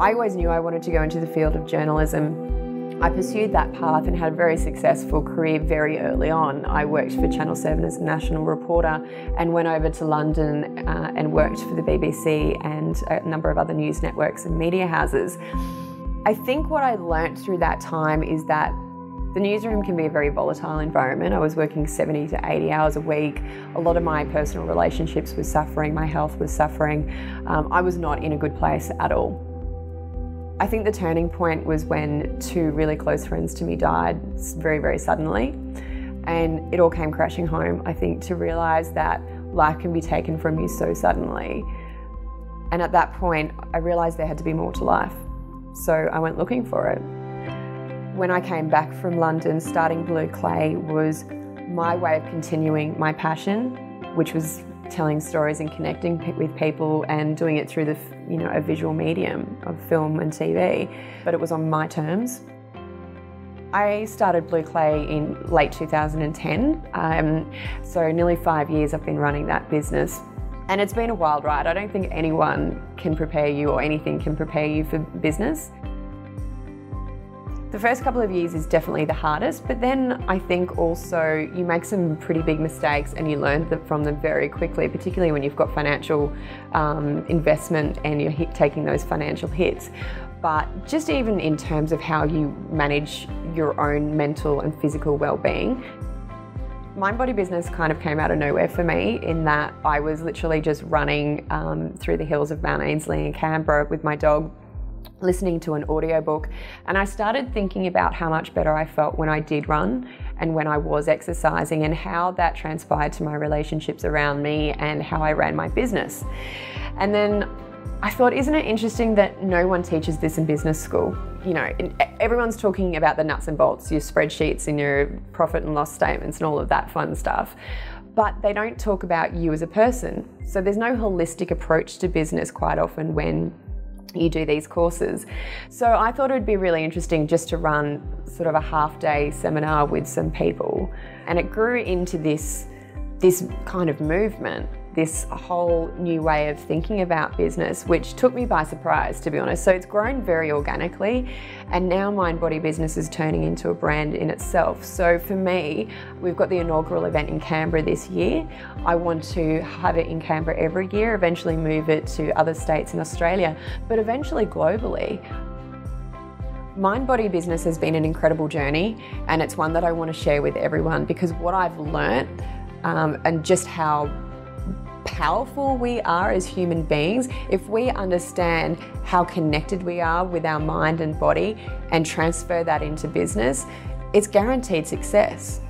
I always knew I wanted to go into the field of journalism. I pursued that path and had a very successful career very early on. I worked for Channel 7 as a national reporter and went over to London and worked for the BBC and a number of other news networks and media houses. I think what I learnt through that time is that the newsroom can be a very volatile environment. I was working 70 to 80 hours a week. A lot of my personal relationships were suffering, my health was suffering. I was not in a good place at all. I think the turning point was when two really close friends to me died very, very suddenly. And it all came crashing home, I think, to realise that life can be taken from you so suddenly. And at that point, I realised there had to be more to life. So I went looking for it. When I came back from London, starting Blue Clay was my way of continuing my passion, which was telling stories and connecting with people and doing it through a visual medium of film and TV, but it was on my terms. I started Blue Clay in late 2010, so nearly 5 years I've been running that business. And it's been a wild ride. I don't think anyone can prepare you or anything can prepare you for business. The first couple of years is definitely the hardest, but then I think also you make some pretty big mistakes and you learn from them very quickly, particularly when you've got financial investment and you're taking those financial hits. But just even in terms of how you manage your own mental and physical well-being, Mind Body Business kind of came out of nowhere for me in that I was literally just running through the hills of Mount Ainslie in Canberra with my dog, listening to an audiobook, and I started thinking about how much better I felt when I did run and when I was exercising and how that transpired to my relationships around me and how I ran my business. And then I thought, isn't it interesting that no one teaches this in business school? You know, everyone's talking about the nuts and bolts, your spreadsheets and your profit and loss statements and all of that fun stuff, but they don't talk about you as a person. So there's no holistic approach to business quite often when you do these courses. So I thought it would be really interesting just to run sort of a half-day seminar with some people, and it grew into this kind of movement, this whole new way of thinking about business, which took me by surprise, to be honest. So it's grown very organically, and now Mind Body Business is turning into a brand in itself. So for me, we've got the inaugural event in Canberra this year. I want to have it in Canberra every year, eventually move it to other states in Australia, but eventually globally. Mind Body Business has been an incredible journey, and it's one that I want to share with everyone, because what I've learnt and just how powerful we are as human beings, if we understand how connected we are with our mind and body and transfer that into business, it's guaranteed success.